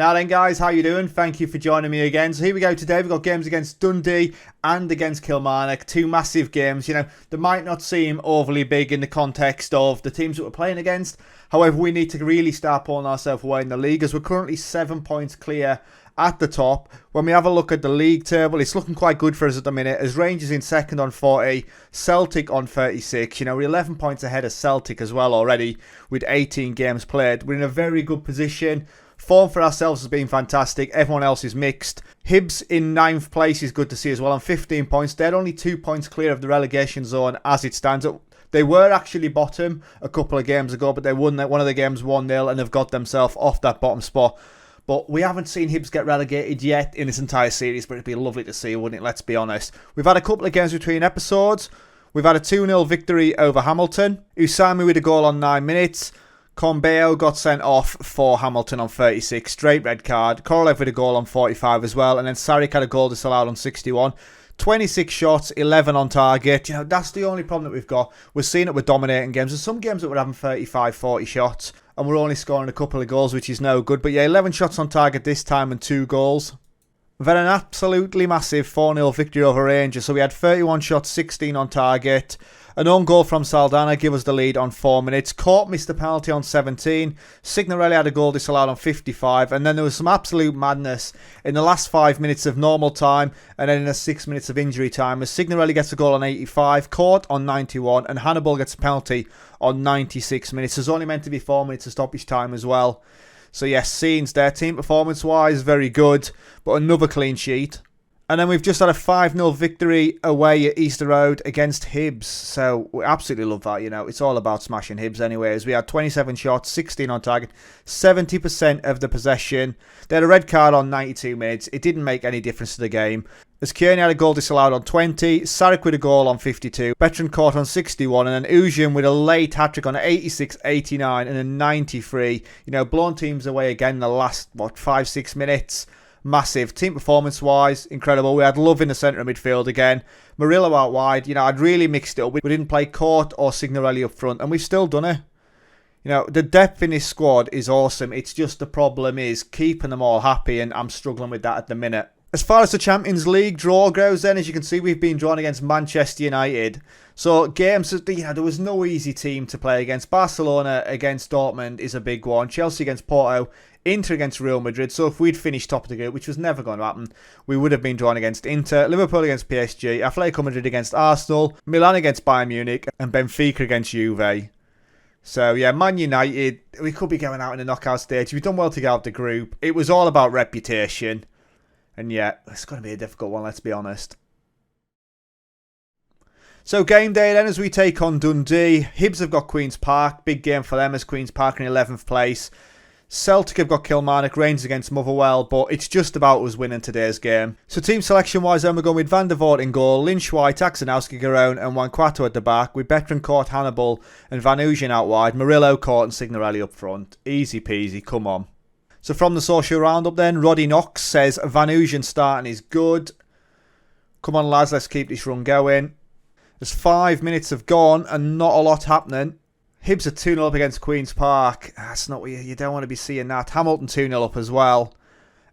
Now then guys, how you doing? Thank you for joining me again. So here we go today. We've got games against Dundee and against Kilmarnock. Two massive games. You know, they might not seem overly big in the context of the teams that we're playing against. However, we need to really start pulling ourselves away in the league as we're currently 7 points clear at the top. When we have a look at the league table, it's looking quite good for us at the minute as Rangers in second on 40, Celtic on 36. You know, we're 11 points ahead of Celtic as well already with 18 games played. We're in a very good position. Form for ourselves has been fantastic. Everyone else is mixed. Hibs in 9th place is good to see as well on 15 points. They're only 2 points clear of the relegation zone as it stands. They were actually bottom a couple of games ago, but they won one of the games 1-0 and have got themselves off that bottom spot. But we haven't seen Hibs get relegated yet in this entire series, but it'd be lovely to see, wouldn't it? Let's be honest. We've had a couple of games between episodes. We've had a 2-0 victory over Hamilton. Usami with a goal on 9 minutes. Combeo got sent off for Hamilton on 36, straight red card. Korolev with a goal on 45 as well, and then Sarek had a goal disallowed on 61. 26 shots, 11 on target. You know, that's the only problem that we've got. We're seeing it with dominating games. There's some games that we're having 35, 40 shots, and we're only scoring a couple of goals, which is no good. But yeah, 11 shots on target this time and 2 goals. We've had an absolutely massive 4-0 victory over Rangers. So we had 31 shots, 16 on target. An own goal from Saldana give us the lead on 4 minutes. Court missed a penalty on 17. Signorelli had a goal disallowed on 55. And then there was some absolute madness in the last 5 minutes of normal time. And then in the 6 minutes of injury time. As Signorelli gets a goal on 85. Court on 91. And Hannibal gets a penalty on 96 minutes. There's only meant to be 4 minutes of stoppage time as well. So yes, scenes there. Team performance-wise, very good. But another clean sheet. And then we've just had a 5-0 victory away at Easter Road against Hibs. So we absolutely love that, you know. It's all about smashing Hibs anyways. We had 27 shots, 16 on target, 70% of the possession. They had a red card on 92 minutes. It didn't make any difference to the game. As Kearney had a goal disallowed on 20, Sarek with a goal on 52, Bertrand Court on 61, and then Ujian with a late hat-trick on 86, 89, and a 93. You know, blown teams away again in the last, 5-6 minutes. Massive. Team performance-wise, incredible. We had Love in the centre of midfield again. Murillo out wide. You know, I'd really mixed it up. We didn't play Court or Signorelli up front, and we've still done it. You know, the depth in this squad is awesome. It's just the problem is keeping them all happy, and I'm struggling with that at the minute. As far as the Champions League draw goes then, as you can see, we've been drawn against Manchester United. So games, you know, there was no easy team to play against. Barcelona against Dortmund is a big one. Chelsea against Porto. Inter against Real Madrid. So if we'd finished top of the group, which was never going to happen, we would have been drawn against Inter. Liverpool against PSG. Atletico Madrid against Arsenal. Milan against Bayern Munich. And Benfica against Juve. So yeah, Man United, we could be going out in the knockout stage. We've done well to get out the group. It was all about reputation. And yeah, it's going to be a difficult one, let's be honest. So game day then as we take on Dundee. Hibs have got Queen's Park. Big game for them as Queen's Park in 11th place. Celtic have got Kilmarnock, Rangers against Motherwell, but it's just about us winning today's game. So team selection-wise, then we're going with Van der Voort in goal, Lynch White, Axanowski, Garone and Wankwato at the back, with Bertrand Court, Hannibal and Van Ugen out wide, Murillo, Court and Signorelli up front. Easy peasy, come on. So from the social roundup then, Roddy Knox says Van Ugen starting is good. Come on lads, let's keep this run going. There's 5 minutes have gone and not a lot happening. Hibs are 2-0 up against Queen's Park. That's not what you don't want to be seeing that. Hamilton 2-0 up as well.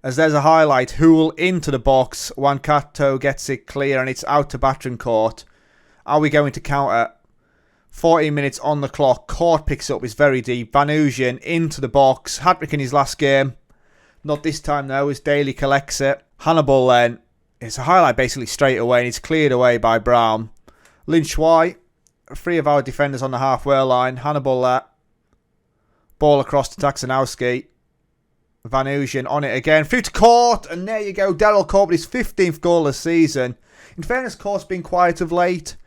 As there's a highlight. Hoole into the box. Wankato gets it clear and it's out to Bertrand Court. Are we going to counter? 14 minutes on the clock. Court picks up. It's very deep. Van Ugen into the box. Hat-trick in his last game. Not this time though as Daly collects it. Hannibal then. It's a highlight basically straight away and it's cleared away by Brown. Lynch White. 3 of our defenders on the halfway line. Hannibal there. Ball across to Taxanowski. Van Ugen on it again. Through to Court. And there you go. Daryl Court with his 15th goal this season. In fairness, Court's been quiet of late.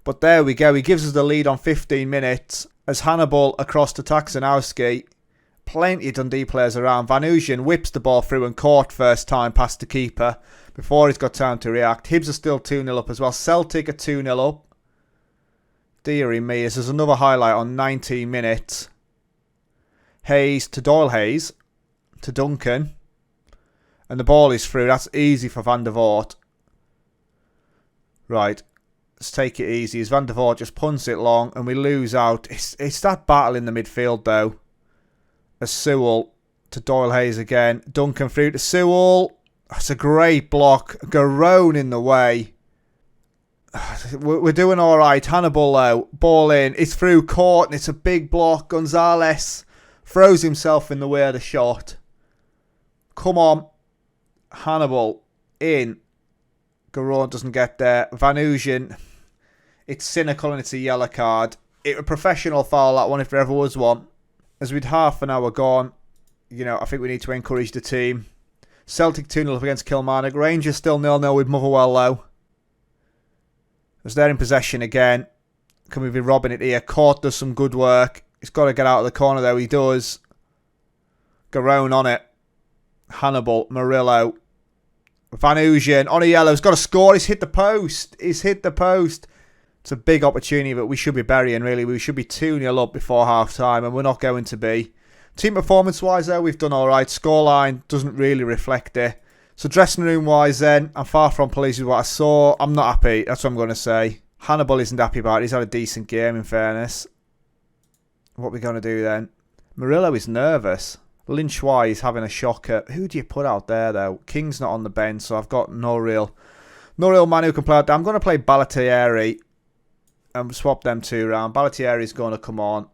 But there we go. He gives us the lead on 15 minutes. As Hannibal across to Taxanowski. Plenty of Dundee players around. Van Ugen whips the ball through and Court first time past the keeper. Before he's got time to react. Hibs are still 2-0 up as well. Celtic are 2-0 up. Deary me, as there's another highlight on 19 minutes. Hayes to Doyle Hayes. To Duncan. And the ball is through. That's easy for Van der Voort. Right. Let's take it easy. As Van der Voort just punts it long and we lose out. It's that battle in the midfield though. As Sewell to Doyle Hayes again. Duncan through to Sewell. That's a great block. Garone in the way. We're doing all right. Hannibal, though. Ball in. It's through court, and it's a big block. Gonzalez throws himself in the way of the shot. Come on. Hannibal in. Garone doesn't get there. Van Ooyen. It's cynical, and it's a yellow card. It was a professional foul, that one, if there ever was one. As we'd half an hour gone, I think we need to encourage the team. Celtic 2-0 up against Kilmarnock. Rangers still 0-0 with Motherwell, though. As they're in possession again. Can we be robbing it here? Court does some good work. He's got to get out of the corner, though. He does. Garone on it. Hannibal. Murillo. Van Ooyen on a yellow. He's got to score. He's hit the post. It's a big opportunity, but we should be burying, really. We should be 2-0 up before half-time, and we're not going to be. Team performance-wise, though, we've done all right. Scoreline doesn't really reflect it. So dressing room-wise, then, I'm far from pleased with what I saw. I'm not happy. That's what I'm going to say. Hannibal isn't happy about it. He's had a decent game, in fairness. What are we going to do, then? Murillo is nervous. Lynch-wise having a shocker. Who do you put out there, though? King's not on the bench, so I've got no real man who can play out there. I'm going to play Balotelli and swap them two around. Balotelli's going to come on.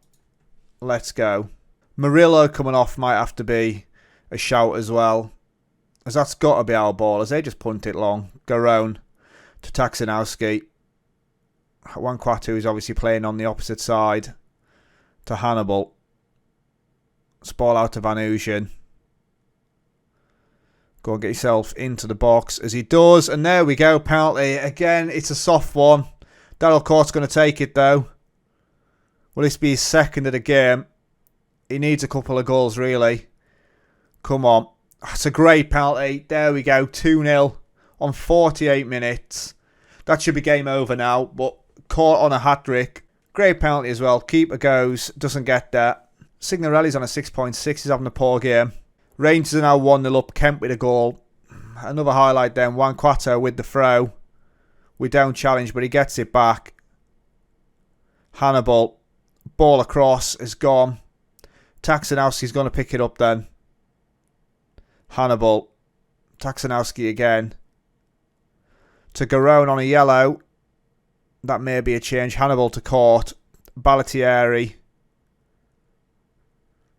Let's go. Murillo coming off might have to be a shout as well, as that's got to be our ball, as they just punt it long. Garone to Taxinowski. Wankwatu is obviously playing on the opposite side to Hannibal. It's ball out to Van Ooyen. Go and get yourself into the box, as he does, and there we go, penalty. Again, it's a soft one. Daryl Court's going to take it, though. Will this be his second of the game? He needs a couple of goals, really. Come on. That's a great penalty. There we go. 2-0 on 48 minutes. That should be game over now, but Court on a hat-trick. Great penalty as well. Keeper goes. Doesn't get that. Signorelli's on a 6.6. He's having a poor game. Rangers are now 1-0 up. Kemp with a goal. Another highlight then. Wankwatu with the throw. We don't challenge, but he gets it back. Hannibal. Ball across is gone. Taxinowski's going to pick it up then. Hannibal. Taxinowski again. To Garone on a yellow. That may be a change. Hannibal to Court. Balotelli.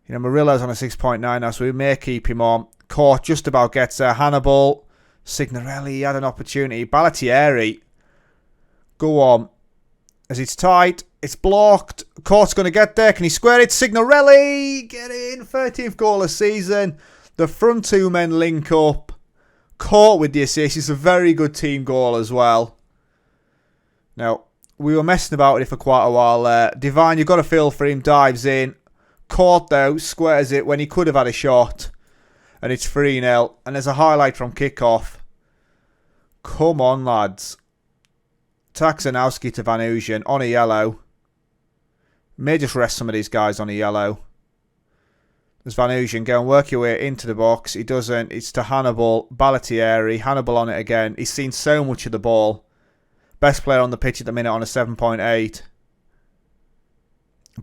Murillo's on a 6.9 now, so we may keep him on. Court just about gets there. Hannibal. Signorelli had an opportunity. Balotelli. Go on. As it's tight. It's blocked. Court's going to get there. Can he square it? Signorelli. Get in. 13th goal of season. The front two men link up. Court with the assist. It's a very good team goal as well. Now, we were messing about it for quite a while there. Divine, you've got to feel for him. Dives in. Court, though, squares it when he could have had a shot. And it's 3-0. And there's a highlight from kickoff. Come on, lads. Taxinowski to Van Ooyen on a yellow. May just rest some of these guys on a yellow. There's Van Ooyen. Go and work your way into the box. He doesn't. It's to Hannibal. Balotelli. Hannibal on it again. He's seen so much of the ball. Best player on the pitch at the minute on a 7.8.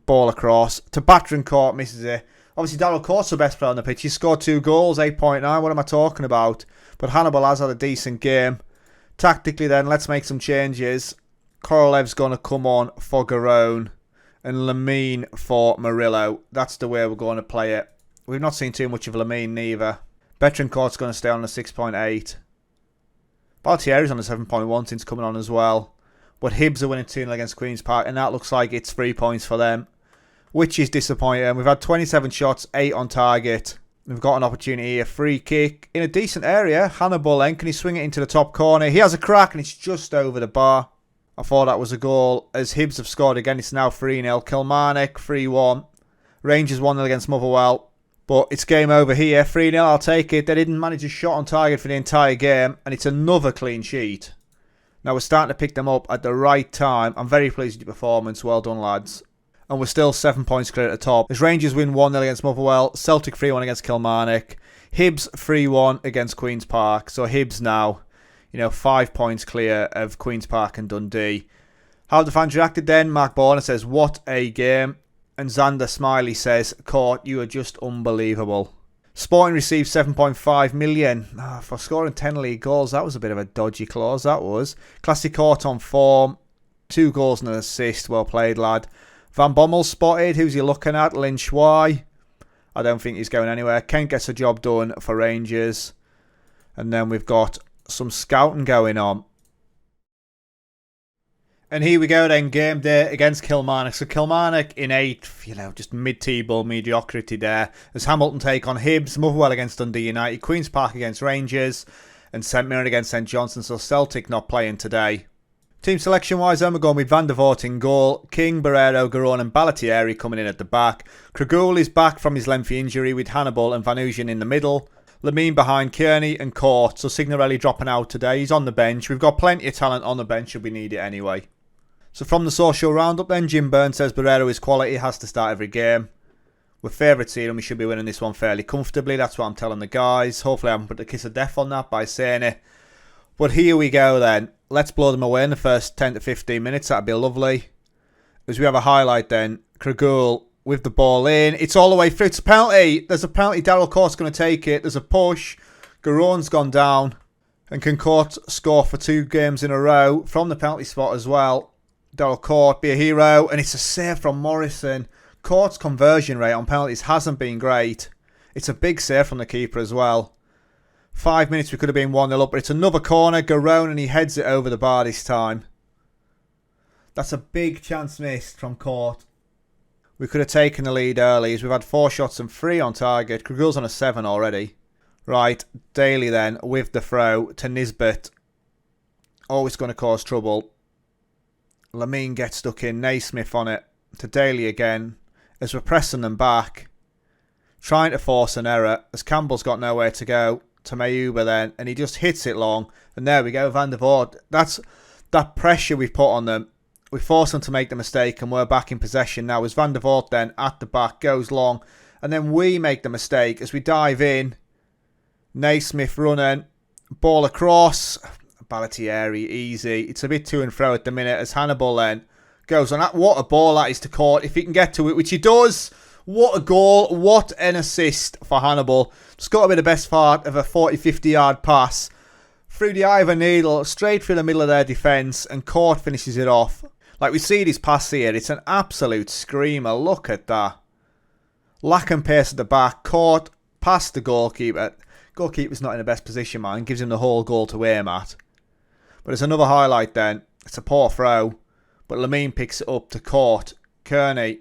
Ball across. To Battering Court. Misses it. Obviously, Daryl Court's the best player on the pitch. He scored 2 goals. 8.9. What am I talking about? But Hannibal has had a decent game. Tactically then, let's make some changes. Korolev's going to come on for Garone. And Lamine for Murillo. That's the way we're going to play it. We've not seen too much of Lamine neither. Betrancourt's going to stay on a 6.8. Balotelli's on a 7.1 since coming on as well. But Hibs are winning 2-0 against Queen's Park, and that looks like it's 3 points for them, which is disappointing. We've had 27 shots, 8 on target. We've got an opportunity, a free kick in a decent area. Hannibal then, can he swing it into the top corner? He has a crack, and it's just over the bar. I thought that was a goal. As Hibs have scored again, it's now 3-0. Kilmarnock, 3-1. Rangers 1-0 against Motherwell. But it's game over here. 3-0, I'll take it. They didn't manage a shot on target for the entire game, and it's another clean sheet. Now we're starting to pick them up at the right time. I'm very pleased with your performance. Well done, lads. And we're still 7 points clear at the top. As Rangers win 1-0 against Motherwell. Celtic 3-1 against Kilmarnock. Hibs 3-1 against Queen's Park. So Hibs now, 5 points clear of Queen's Park and Dundee. How have the fans reacted then? Mark Borner says, what a game. And Xander Smiley says, Court, you are just unbelievable. Sporting received 7.5 million for scoring 10 league goals. That was a bit of a dodgy clause, that was. Classic Court on form. 2 goals and an assist. Well played, lad. Van Bommel spotted. Who's he looking at? Lin Shuai. I don't think he's going anywhere. Kent gets a job done for Rangers. And then we've got some scouting going on. And here we go then, game day against Kilmarnock. So Kilmarnock in 8th, just mid-table mediocrity there. As Hamilton take on Hibs, Motherwell against Dundee United, Queen's Park against Rangers, and St Mirren against St Johnstone. So Celtic not playing today. Team selection-wise, then we're going with Van der Voort in goal, King, Barrero, Garone and Ballatieri coming in at the back. Krugul is back from his lengthy injury with Hannibal and Van Ooyen in the middle. Lamine behind Kearney and Court, so Signorelli dropping out today. He's on the bench. We've got plenty of talent on the bench should we need it anyway. So from the social roundup then, Jim Byrne says Barrero is quality, has to start every game. We're favourites here and we should be winning this one fairly comfortably. That's what I'm telling the guys. Hopefully I haven't put the kiss of death on that by saying it. But here we go then. Let's blow them away in the first 10 to 15 minutes. That'd be lovely. As we have a highlight then, Krugul with the ball in. It's all the way through. It's a penalty. There's a penalty. Daryl Court's going to take it. There's a push. Garone's gone down. And can Court score for 2 games in a row from the penalty spot as well. Daryl Court be a hero. And it's a save from Morrison. Court's conversion rate on penalties hasn't been great. It's a big save from the keeper as well. 5 minutes we could have been 1-0 up. But it's another corner. Garone and he heads it over the bar this time. That's a big chance missed from Court. We could have taken the lead early as we've had 4 shots and 3 on target. Krugul's on a 7 already. Right, Daly then with the throw to Nisbet. Always going to cause trouble. Lamine gets stuck in. Naismith on it to Daly again as we're pressing them back. Trying to force an error as Campbell's got nowhere to go. To Mayuba then and he just hits it long. And there we go, Van der Voort. That's that pressure we've put on them. We force them to make the mistake and we're back in possession now as Van der Voort then at the back goes long. And then we make the mistake as we dive in. Naismith running. Ball across. Ballatieri, easy. It's a bit to and fro at the minute as Hannibal then goes on that. What a ball that is to Court if he can get to it, which he does. What a goal. What an assist for Hannibal. It's got to be the best part of a 40-50 yard pass. Through the eye of a needle, straight through the middle of their defence, and Court finishes it off. Like we see this pass here, it's an absolute screamer. Look at that. Lack and pace at the back. Court past the goalkeeper. Goalkeeper's not in the best position, man. Gives him the whole goal to aim at. But it's another highlight then. It's a poor throw. But Lamine picks it up to Court. Kearney.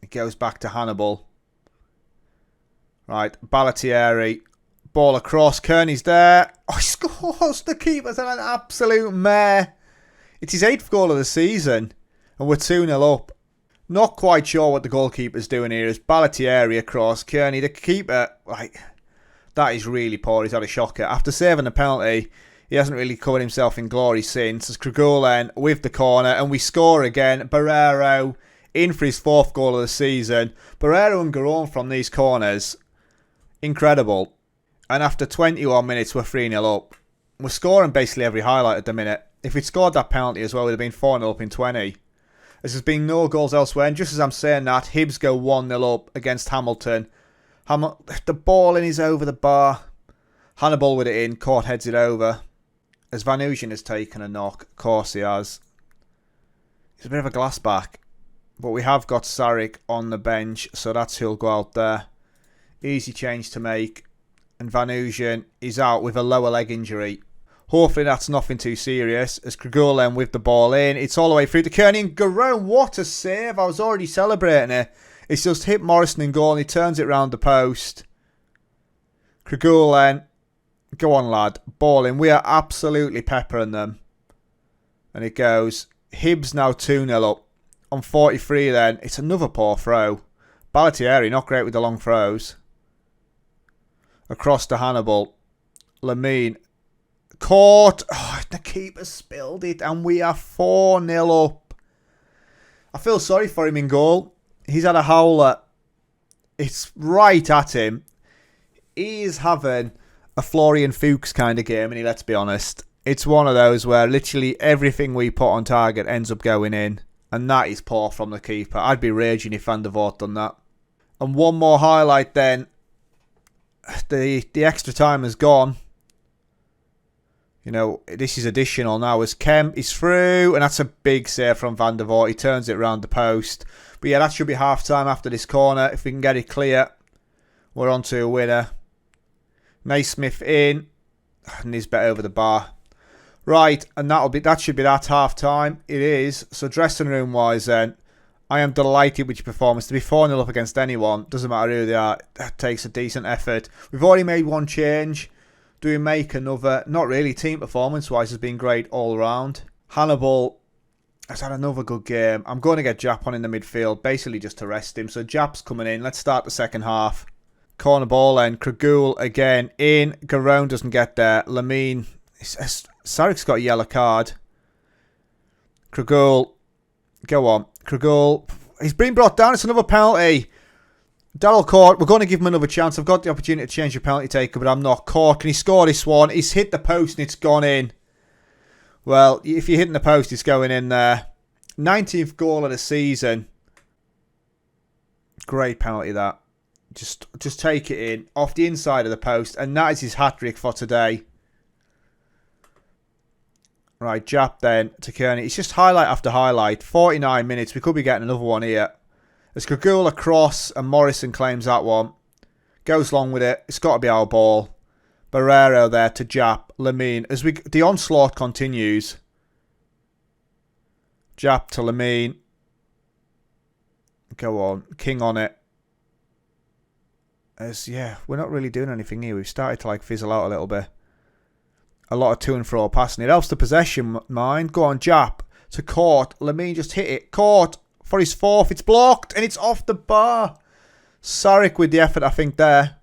It goes back to Hannibal. Right, Ballatieri. Ball across. Kearney's there. Oh, he scores. The keeper's an absolute mare. It's his 8th goal of the season. And we're 2-0 up. Not quite sure what the goalkeeper's doing here. Is Ballatieri across. Kearney, the keeper, that is really poor. He's had a shocker. After saving the penalty, he hasn't really covered himself in glory since. As Krugul then with the corner. And we score again. Barrero in for his 4th goal of the season. Barrero and Garone from these corners. Incredible. And after 21 minutes, we're 3-0 up. We're scoring basically every highlight at the minute. If we'd scored that penalty as well, we'd have been 4-0 up in 20. There's been no goals elsewhere. And just as I'm saying that, Hibs go 1-0 up against Hamilton. The ball in is over the bar. Hannibal with it in. Court heads it over. As Van Ooyen has taken a knock. Of course he has. He's a bit of a glass back. But we have got Sarek on the bench. So that's who'll go out there. Easy change to make. And Van Ooyen is out with a lower leg injury. Hopefully that's nothing too serious. As Krugul then with the ball in. It's all the way through to Kearney and Garone. What a save. I was already celebrating it. It's just hit Morrison in goal and he turns it round the post. Krugul then. Go on, lad. Ball in. We are absolutely peppering them. And it goes. Hibs now 2-0 up. On 43 then. It's another poor throw. Ballatieri not great with the long throws. Across to Hannibal. Lamine. Court. Oh, the keeper spilled it. And we are 4-0 up. I feel sorry for him in goal. He's had a howler. It's right at him. He is having a Florian Fuchs kind of game. And let's be honest. It's one of those where literally everything we put on target ends up going in. And that is poor from the keeper. I'd be raging if Van der Voort done that. And one more highlight then. The extra time has gone. You know, this is additional now as Kemp is through. And that's a big save from Van der Voort. He turns it around the post. But yeah, that should be half time after this corner. If we can get it clear, we're on to a winner. Naismith in. And he's bet over the bar. Right, and that should be that half time. It is. So dressing room wise then, I am delighted with your performance. To be 4-0 up against anyone, doesn't matter who they are, that takes a decent effort. We've already made one change. Do we make another? Not really. Team performance-wise has been great all around. Hannibal has had another good game. I'm going to get Jap on in the midfield, basically just to rest him. So Jap's coming in. Let's start the second half. Corner ball then. Kragul again in. Garone doesn't get there. Lamine. Sarik's got a yellow card. Kragul. Go on. Kragul. He's been brought down. It's another penalty. Daryl Court. We're going to give him another chance. I've got the opportunity to change the penalty taker, but I'm not. Court. Can he score this one? He's hit the post and it's gone in. Well, if you're hitting the post, it's going in there. 19th goal of the season. Great penalty that. Just take it in. Off the inside of the post. And that is his hat-trick for today. Right, Jap then to Kearney. It's just highlight after highlight. 49 minutes. We could be getting another one here. As Kagul across and Morrison claims that one. Goes long with it. It's got to be our ball. Barrero there to Jap. Lamine. As the onslaught continues. Jap to Lamine. Go on. King on it. Yeah, we're not really doing anything here. We've started to fizzle out a little bit. A lot of to and fro passing. It helps the possession, mind. Go on, Jap to Court. Lamine just hit it. Court for his fourth. It's blocked and it's off the bar. Sarek with the effort, I think, there.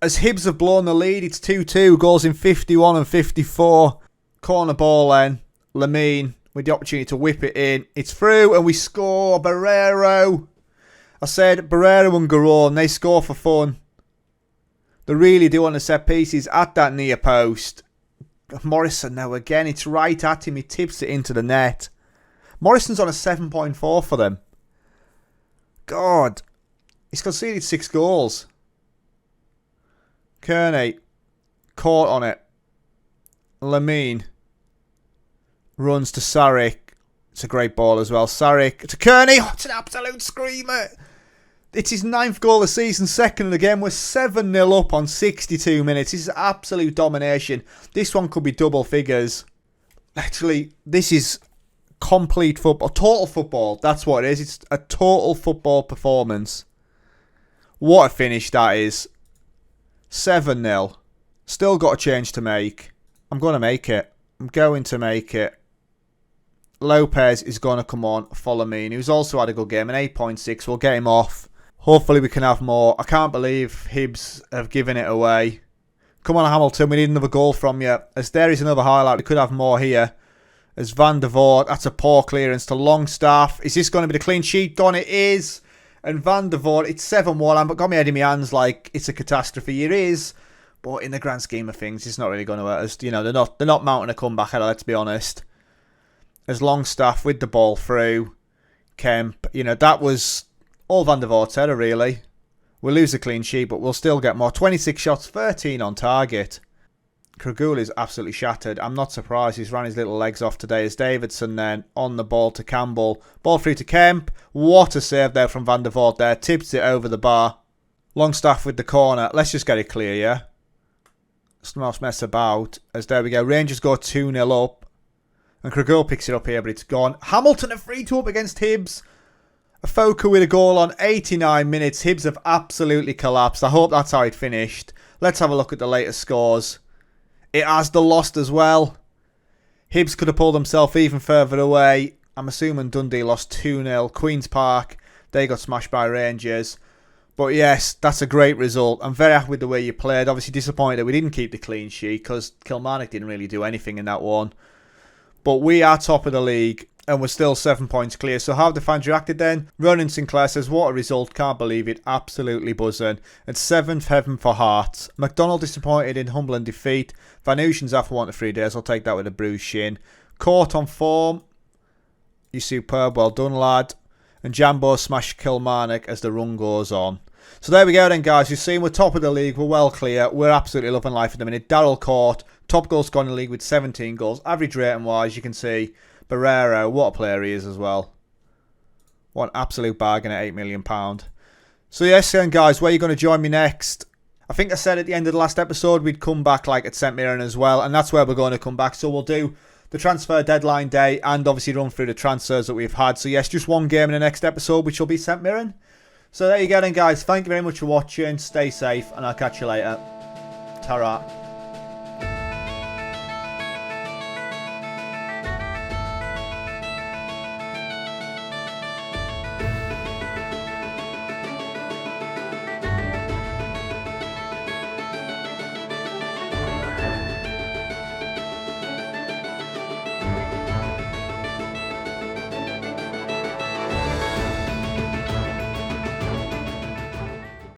As Hibs have blown the lead, it's 2-2. Goals in 51 and 54. Corner ball then. Lamine with the opportunity to whip it in. It's through and we score. Barrero. I said Barrero and Garone, they score for fun. They really do on the set pieces at that near post. Morrison now again. It's right at him. He tips it into the net. Morrison's on a 7.4 for them. God. He's conceded 6 goals. Kearney. Caught on it. Lamine. Runs to Sarek. It's a great ball as well. Sarek to Kearney. Oh, it's an absolute screamer. It's his 9th goal of the season, second of the game. We're 7-0 up on 62 minutes. This is absolute domination. This one could be double figures. Actually, this is complete football. Total football. That's what it is. It's a total football performance. What a finish that is. 7-0. Still got a change to make. I'm going to make it. I'm going to make it. Lopez is going to come on. Follow me. Who's also had a good game. An 8.6. We'll get him off. Hopefully we can have more. I can't believe Hibs have given it away. Come on, Hamilton. We need another goal from you. As there is another highlight. We could have more here. As Van der Voort. That's a poor clearance to Longstaff. Is this going to be the clean sheet? Done. It is. And Van der Voort. It's 7-1. I've got my head in my hands like it's a catastrophe. It is. But in the grand scheme of things, it's not really going to hurt us. You know, they're not mounting a comeback, let's be honest. As Longstaff with the ball through. Kemp. You know, that was all Van der Voort's header, really. We'll lose a clean sheet, but we'll still get more. 26 shots, 13 on target. Kragul is absolutely shattered. I'm not surprised. He's ran his little legs off today. As Davidson then on the ball to Campbell. Ball through to Kemp. What a save there from Van der Voort there. Tips it over the bar. Longstaff with the corner. Let's just get it clear, yeah? Let's not mess about. As there we go. Rangers go 2-0 up. And Kragul picks it up here, but it's gone. Hamilton a 3-2 up against Hibs. Afoka with a goal on 89 minutes. Hibs have absolutely collapsed. I hope that's how it finished. Let's have a look at the latest scores. It has the lost as well. Hibs could have pulled themselves even further away. I'm assuming Dundee lost 2-0. Queen's Park, they got smashed by Rangers. But yes, that's a great result. I'm very happy with the way you played. Obviously disappointed that we didn't keep the clean sheet because Kilmarnock didn't really do anything in that one. But we are top of the league. And we're still 7 points clear. So how have the fans reacted then? Ronan Sinclair says, what a result. Can't believe it. Absolutely buzzing. And 7th heaven for Hearts. McDonald disappointed in humble and defeat. Van Ocean's after 1 to 3 days. I'll take that with a bruised shin. Court on form. You're superb. Well done, lad. And Jambo smashed Kilmarnock as the run goes on. So there we go then, guys. You've seen we're top of the league. We're well clear. We're absolutely loving life at the minute. Daryl Court, top goal scorer in the league with 17 goals. Average rating-wise, you can see Barrero, what a player he is as well. What an absolute bargain at £8 million. So yes then, guys, where are you going to join me next? I think I said at the end of the last episode we'd come back like at St Mirren as well, and that's where we're going to come back. So we'll do the transfer deadline day and obviously run through the transfers that we've had. So yes, just one game in the next episode, which will be St Mirren. So there you go then, guys. Thank you very much for watching. Stay safe, and I'll catch you later. Ta-ra.